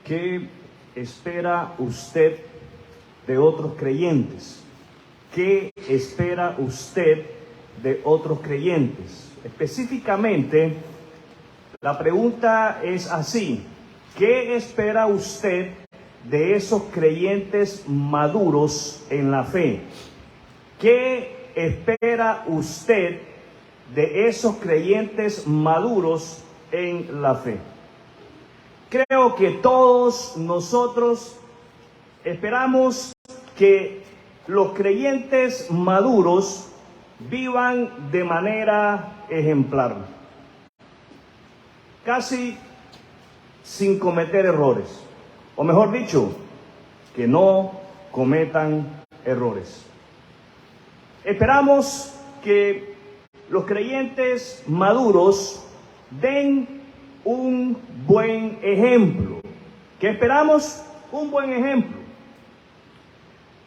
¿Qué espera usted de otros creyentes? ¿Qué espera usted de otros creyentes? Específicamente, la pregunta es así: ¿qué espera usted de esos creyentes maduros en la fe? ¿Qué espera usted de esos creyentes maduros en la fe? Creo que todos nosotros esperamos que los creyentes maduros vivan de manera ejemplar, casi sin cometer errores, o mejor dicho, que no cometan errores. Esperamos que los creyentes maduros den un buen ejemplo. ¿Qué esperamos? Un buen ejemplo.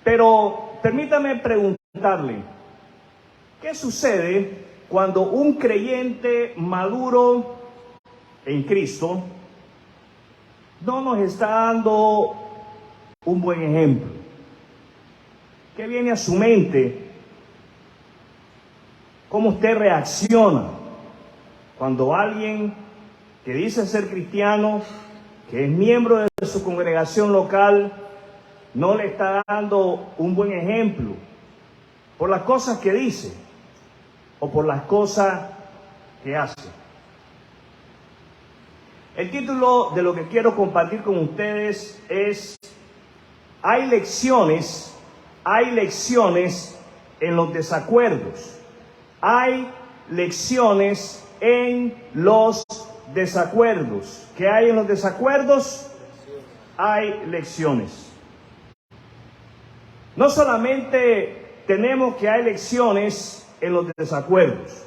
Pero permítame preguntarle, ¿qué sucede cuando un creyente maduro en Cristo no nos está dando un buen ejemplo? ¿Qué viene a su mente? ¿Cómo usted reacciona cuando alguien que dice ser cristiano, que es miembro de su congregación local, no le está dando un buen ejemplo por las cosas que dice o por las cosas que hace? El título de lo que quiero compartir con ustedes es: hay lecciones en los desacuerdos. Hay lecciones en los desacuerdos. ¿Qué hay en los desacuerdos? Hay lecciones. No solamente tenemos que hay lecciones en los desacuerdos.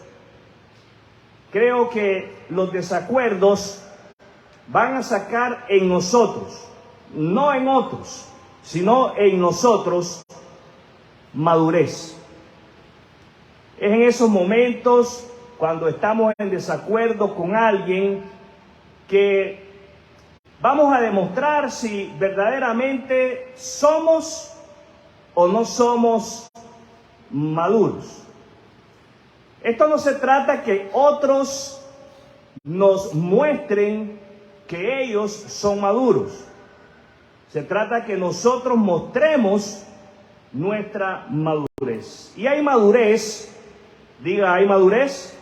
Creo que los desacuerdos van a sacar en nosotros, no en otros, sino en nosotros, madurez. Es en esos momentos, cuando estamos en desacuerdo con alguien, que vamos a demostrar si verdaderamente somos o no somos maduros. Esto no se trata que otros nos muestren que ellos son maduros. Se trata que nosotros mostremos nuestra madurez. Y hay madurez, diga, hay madurez.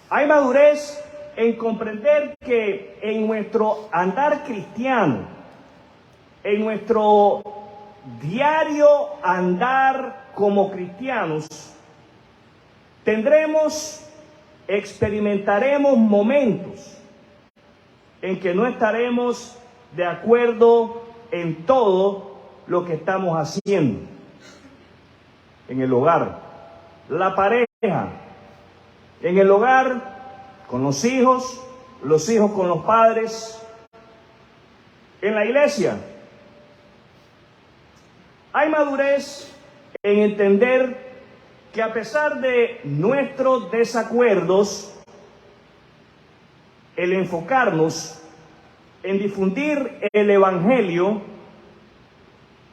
Hay madurez en comprender que en nuestro andar cristiano, en nuestro diario andar como cristianos, experimentaremos momentos en que no estaremos de acuerdo en todo lo que estamos haciendo. En el hogar, la pareja, en el hogar, con los hijos con los padres, en la iglesia. Hay madurez en entender que a pesar de nuestros desacuerdos, el enfocarnos en difundir el evangelio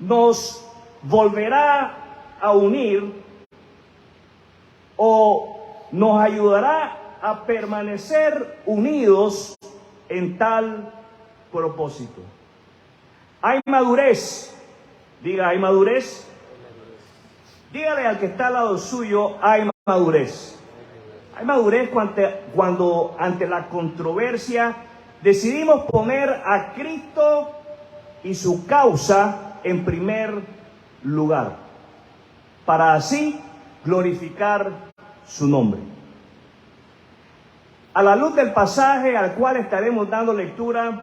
nos volverá a unir o nos ayudará a permanecer unidos en tal propósito. Hay madurez. Diga, hay madurez. Dígale al que está al lado suyo, hay madurez. Hay madurez cuando ante la controversia decidimos poner a Cristo y su causa en primer lugar, para así glorificar su nombre. A la luz del pasaje al cual estaremos dando lectura,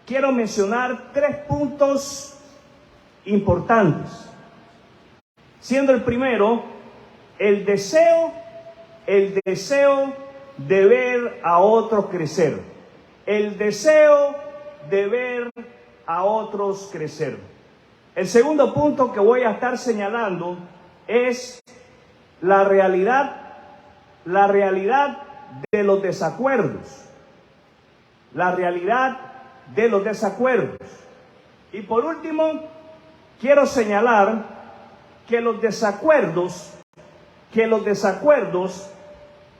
quiero mencionar 3 puntos importantes. Siendo el primero, el deseo de ver a otros crecer. El deseo de ver a otros crecer. El segundo punto que voy a estar señalando es la realidad de los desacuerdos. La realidad de los desacuerdos. Y por último, quiero señalar que los desacuerdos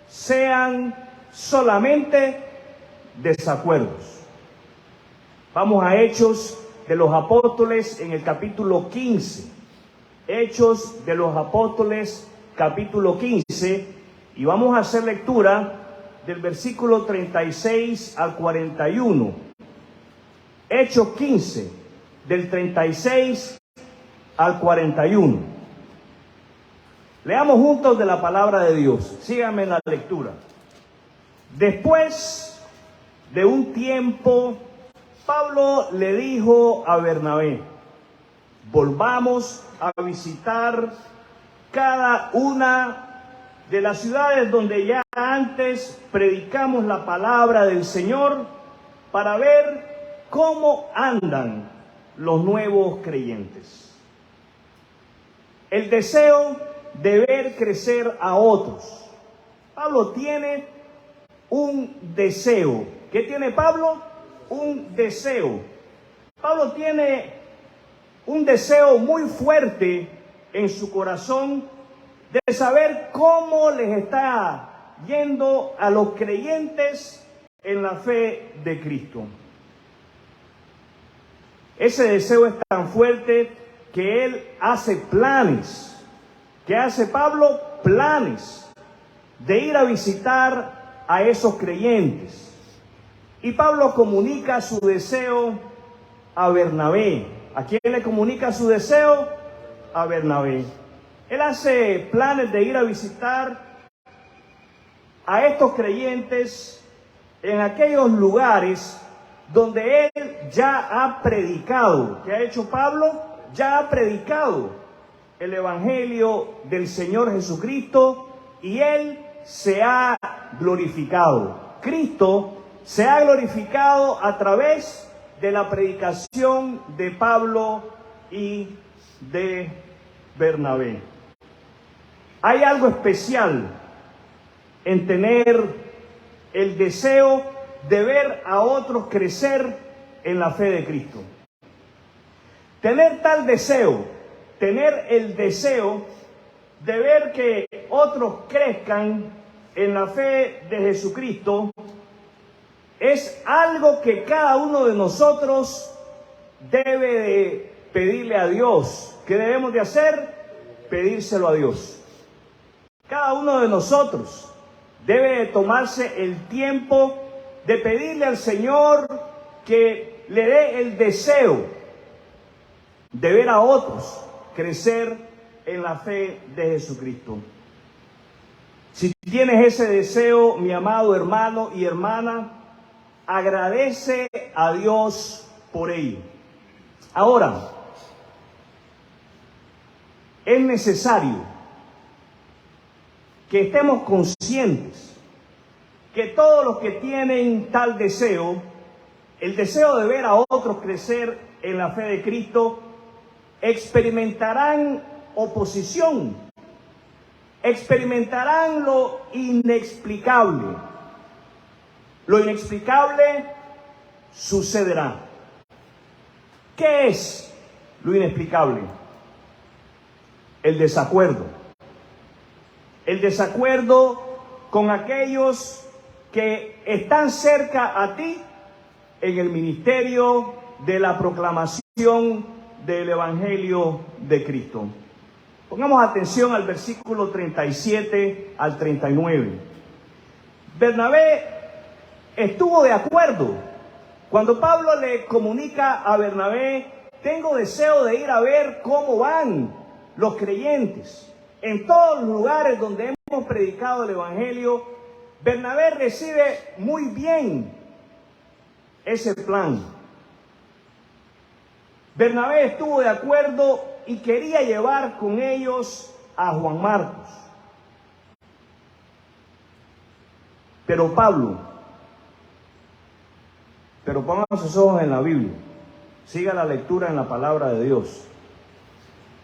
sean solamente desacuerdos. Vamos a Hechos de los Apóstoles en el capítulo 15. Hechos de los Apóstoles, capítulo 15, y vamos a hacer lectura del versículo 36 al 41. Hechos 15, del 36 al 41. Leamos juntos de la palabra de Dios. Síganme en la lectura. Después de un tiempo, Pablo le dijo a Bernabé: volvamos a visitar cada una de las ciudades donde ya antes predicamos la palabra del Señor, para ver cómo andan los nuevos creyentes. El deseo de ver crecer a otros. Pablo tiene un deseo. ¿Qué tiene Pablo? Un deseo. Pablo tiene un deseo muy fuerte en su corazón de saber cómo les está yendo a los creyentes en la fe de Cristo. Ese deseo es tan fuerte que él hace planes. ¿Qué hace Pablo? Planes de ir a visitar a esos creyentes. Y Pablo comunica su deseo a Bernabé. ¿A quién le comunica su deseo? A Bernabé. Él hace planes de ir a visitar a estos creyentes en aquellos lugares donde él ya ha predicado. ¿Qué ha hecho Pablo? Ya ha predicado el evangelio del Señor Jesucristo y él se ha glorificado. Cristo se ha glorificado a través de la predicación de Pablo y de Bernabé. Hay algo especial en tener el deseo de ver a otros crecer en la fe de Cristo. Tener tal deseo, tener el deseo de ver que otros crezcan en la fe de Jesucristo, es algo que cada uno de nosotros debe de pedirle a Dios. ¿Qué debemos de hacer? Pedírselo a Dios. Cada uno de nosotros debe de tomarse el tiempo de pedirle al Señor que le dé el deseo de ver a otros crecer en la fe de Jesucristo. Si tienes ese deseo, mi amado hermano y hermana, agradece a Dios por ello. Ahora, es necesario que estemos conscientes que todos los que tienen tal deseo, el deseo de ver a otros crecer en la fe de Cristo, experimentarán oposición, experimentarán lo inexplicable. Lo inexplicable sucederá. ¿Qué es lo inexplicable? El desacuerdo. El desacuerdo con aquellos que están cerca a ti en el ministerio de la proclamación del Evangelio de Cristo. Pongamos atención al versículo 37 al 39. Bernabé estuvo de acuerdo. Cuando Pablo le comunica a Bernabé: tengo deseo de ir a ver cómo van los creyentes en todos los lugares donde hemos predicado el Evangelio, Bernabé recibe muy bien ese plan. Bernabé estuvo de acuerdo y quería llevar con ellos a Juan Marcos. Pero pongan sus ojos en la Biblia, siga la lectura en la palabra de Dios.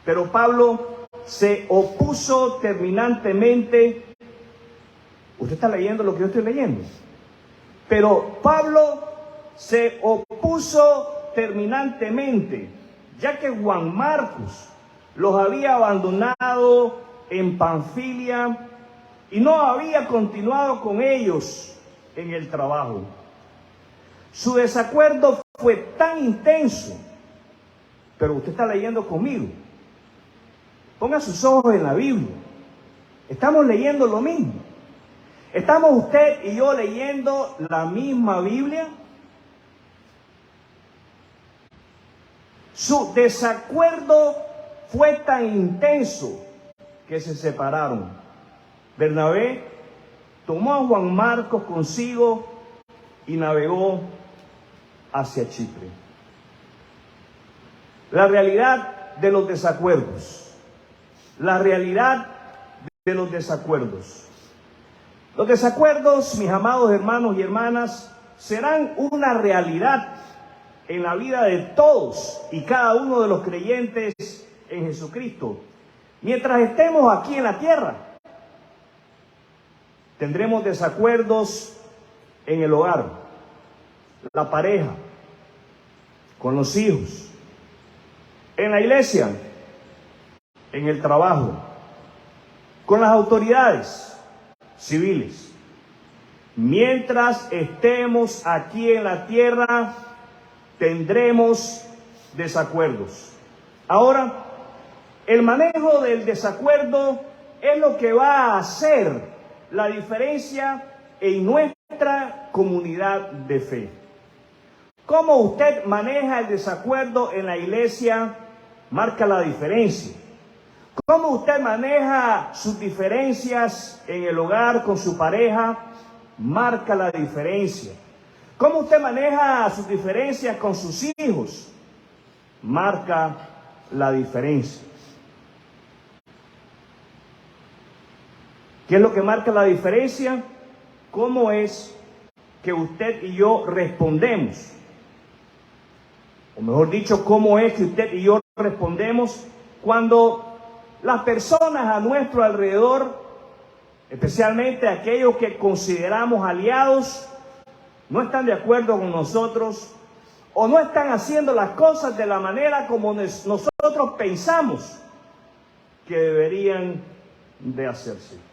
Pero Pablo se opuso terminantemente. Usted está leyendo lo que yo estoy leyendo. Pero Pablo se opuso terminantemente, ya que Juan Marcos los había abandonado en Panfilia y no había continuado con ellos en el trabajo. Su desacuerdo fue tan intenso, pero usted está leyendo conmigo. Ponga sus ojos en la Biblia. Estamos leyendo lo mismo. ¿Estamos usted y yo leyendo la misma Biblia? Su desacuerdo fue tan intenso que se separaron. Bernabé tomó a Juan Marcos consigo y navegó hacia Chipre. La realidad de los desacuerdos. La realidad de los desacuerdos. Los desacuerdos, mis amados hermanos y hermanas, serán una realidad en la vida de todos y cada uno de los creyentes en Jesucristo. Mientras estemos aquí en la tierra, tendremos desacuerdos en el hogar, la pareja, con los hijos, en la iglesia, en el trabajo, con las autoridades civiles. Mientras estemos aquí en la tierra, tendremos desacuerdos. Ahora, el manejo del desacuerdo es lo que va a hacer la diferencia en nuestra comunidad de fe. Cómo usted maneja el desacuerdo en la iglesia marca la diferencia. Cómo usted maneja sus diferencias en el hogar con su pareja marca la diferencia. Cómo usted maneja sus diferencias con sus hijos marca la diferencia. ¿Qué es lo que marca la diferencia? ¿Cómo es que usted y yo respondemos? O mejor dicho, ¿cómo es que usted y yo respondemos cuando las personas a nuestro alrededor, especialmente aquellos que consideramos aliados, no están de acuerdo con nosotros o no están haciendo las cosas de la manera como nosotros pensamos que deberían de hacerse?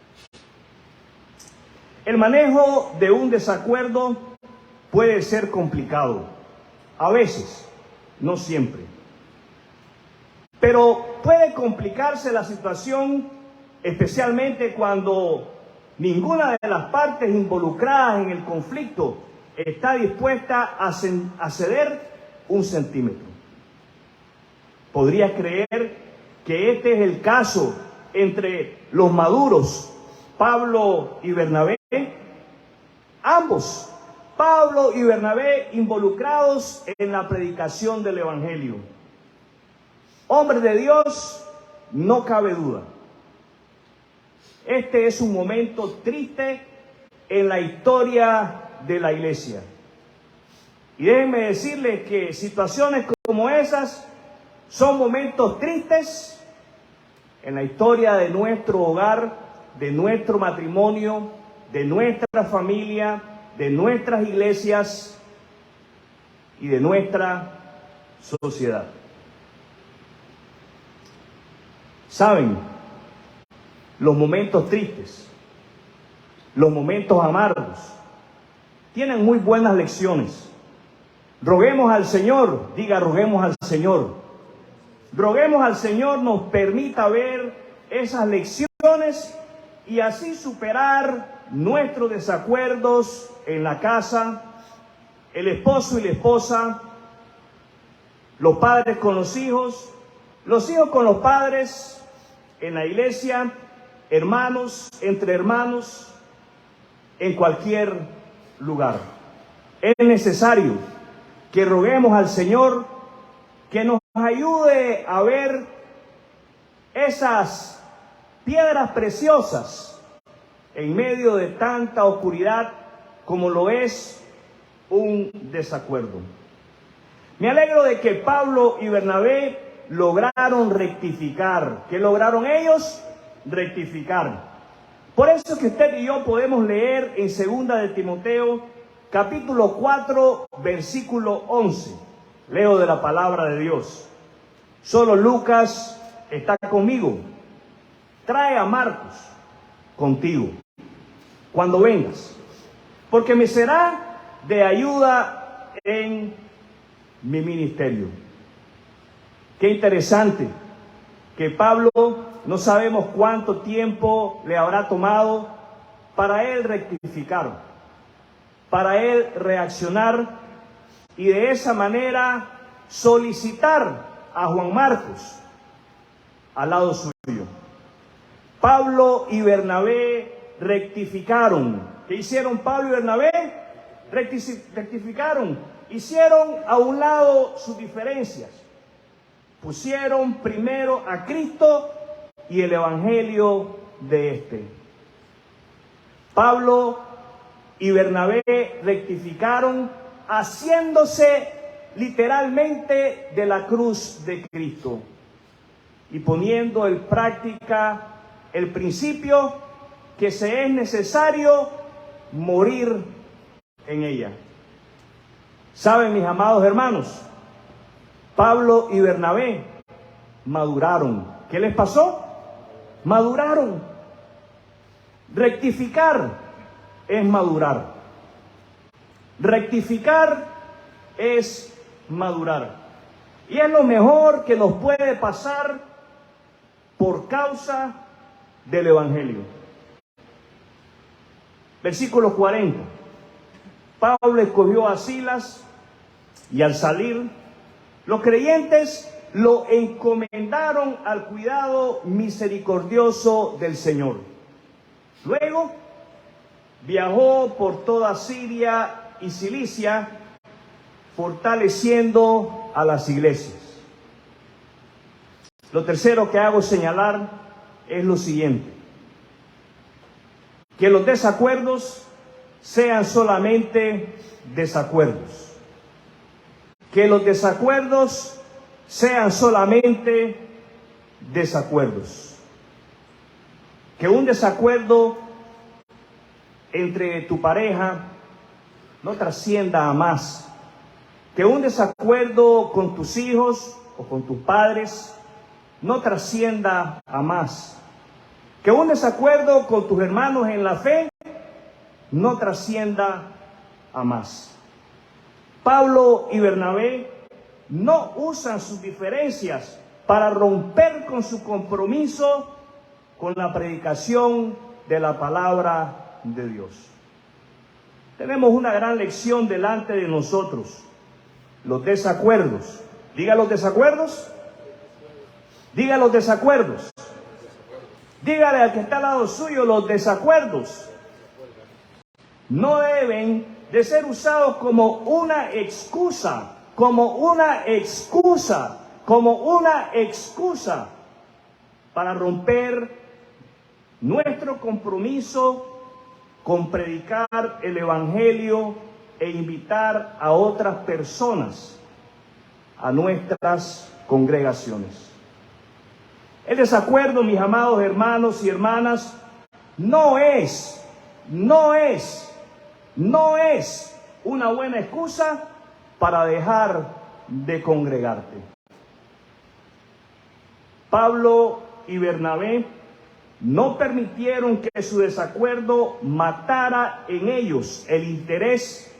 El manejo de un desacuerdo puede ser complicado, a veces, no siempre. Pero puede complicarse la situación, especialmente cuando ninguna de las partes involucradas en el conflicto está dispuesta a ceder un centímetro. ¿Podría creer que este es el caso entre los maduros, Pablo y Bernabé? Ambos, Pablo y Bernabé, involucrados en la predicación del Evangelio. Hombres de Dios, no cabe duda. Este es un momento triste en la historia de la iglesia. Y déjenme decirles que situaciones como esas son momentos tristes en la historia de nuestro hogar, de nuestro matrimonio, de nuestra familia, de nuestras iglesias y de nuestra sociedad. ¿Saben? Los momentos tristes, los momentos amargos, tienen muy buenas lecciones. Roguemos al Señor, diga, roguemos al Señor. Roguemos al Señor nos permita ver esas lecciones y así superar nuestros desacuerdos en la casa, el esposo y la esposa, los padres con los hijos con los padres, en la iglesia, hermanos, entre hermanos, en cualquier lugar. Es necesario que roguemos al Señor que nos ayude a ver esas piedras preciosas en medio de tanta oscuridad como lo es un desacuerdo. Me alegro de que Pablo y Bernabé lograron rectificar. ¿Qué lograron ellos? Rectificar. Por eso es que usted y yo podemos leer en 2 de Timoteo, capítulo 4, versículo 11. Leo de la palabra de Dios. Solo Lucas está conmigo. Trae a Marcos contigo cuando vengas, porque me será de ayuda en mi ministerio. Qué interesante que Pablo, no sabemos cuánto tiempo le habrá tomado para él rectificar, para él reaccionar y de esa manera solicitar a Juan Marcos al lado suyo. Pablo y Bernabé rectificaron. ¿Qué hicieron Pablo y Bernabé? Rectificaron. Hicieron a un lado sus diferencias. Pusieron primero a Cristo y el evangelio de este. Pablo y Bernabé rectificaron haciéndose literalmente de la cruz de Cristo y poniendo en práctica el principio que se es necesario morir en ella. ¿Saben, mis amados hermanos? Pablo y Bernabé maduraron. ¿Qué les pasó? Maduraron. Rectificar es madurar. Rectificar es madurar. Y es lo mejor que nos puede pasar por causa del evangelio. Versículo 40. Pablo escogió a Silas y al salir, los creyentes lo encomendaron al cuidado misericordioso del Señor. Luego viajó por toda Siria y Cilicia, fortaleciendo a las iglesias. Lo tercero que hago señalar es lo siguiente: que los desacuerdos sean solamente desacuerdos. Que los desacuerdos sean solamente desacuerdos. Que un desacuerdo entre tu pareja no trascienda a más. Que un desacuerdo con tus hijos o con tus padres no trascienda a más. Que un desacuerdo con tus hermanos en la fe no trascienda a más. Pablo y Bernabé no usan sus diferencias para romper con su compromiso con la predicación de la palabra de Dios. Tenemos una gran lección delante de nosotros: los desacuerdos. Diga los desacuerdos. Diga los desacuerdos. Dígale al que está al lado suyo: los desacuerdos no deben de ser usados como una excusa, para romper nuestro compromiso con predicar el evangelio e invitar a otras personas a nuestras congregaciones. El desacuerdo, mis amados hermanos y hermanas, no es una buena excusa para dejar de congregarte. Pablo y Bernabé no permitieron que su desacuerdo matara en ellos el interés,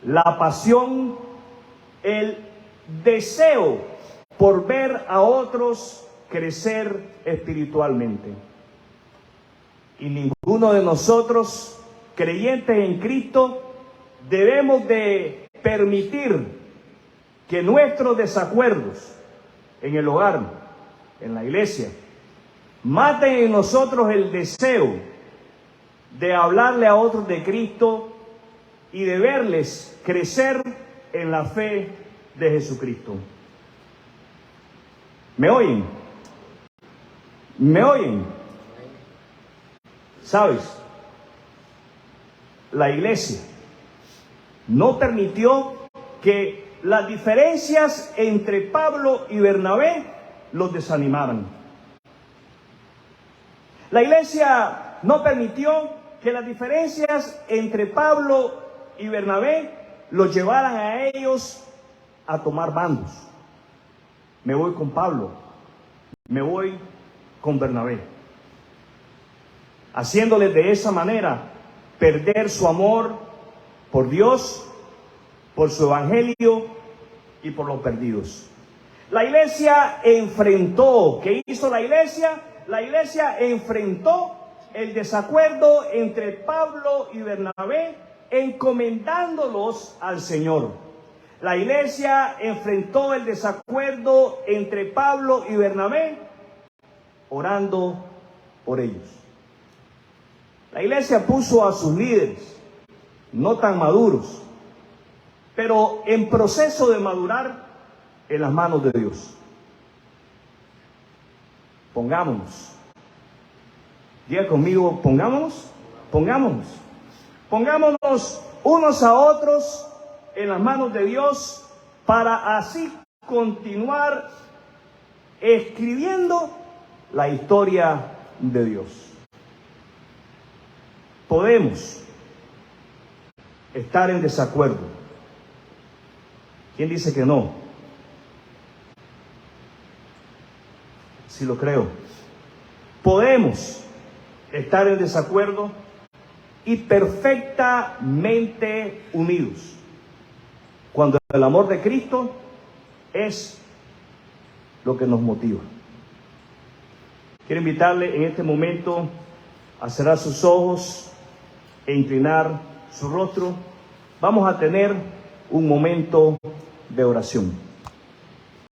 la pasión, el deseo por ver a otros crecer espiritualmente. Y ninguno de nosotros, creyentes en Cristo, debemos de permitir que nuestros desacuerdos en el hogar, en la iglesia, maten en nosotros el deseo de hablarle a otros de Cristo y de verles crecer en la fe de Jesucristo. ¿Me oyen? ¿Me oyen? ¿Sabes? La iglesia no permitió que las diferencias entre Pablo y Bernabé los desanimaran. La iglesia no permitió que las diferencias entre Pablo y Bernabé los llevaran a ellos a tomar bandos. Me voy con Pablo, me voy con Bernabé, haciéndoles de esa manera perder su amor por Dios, por su evangelio y por los perdidos. La iglesia enfrentó, ¿qué hizo la iglesia? La iglesia enfrentó el desacuerdo entre Pablo y Bernabé, encomendándolos al Señor. La iglesia enfrentó el desacuerdo entre Pablo y Bernabé, orando por ellos. La iglesia puso a sus líderes, no tan maduros, pero en proceso de madurar, en las manos de Dios. Pongámonos. Diga conmigo, pongámonos unos a otros en las manos de Dios para así continuar escribiendo la historia de Dios. Podemos estar en desacuerdo. ¿Quién dice que no? Sí lo creo. Podemos estar en desacuerdo y perfectamente unidos cuando el amor de Cristo es lo que nos motiva. Quiero invitarle en este momento a cerrar sus ojos e inclinar su rostro. Vamos a tener un momento de oración.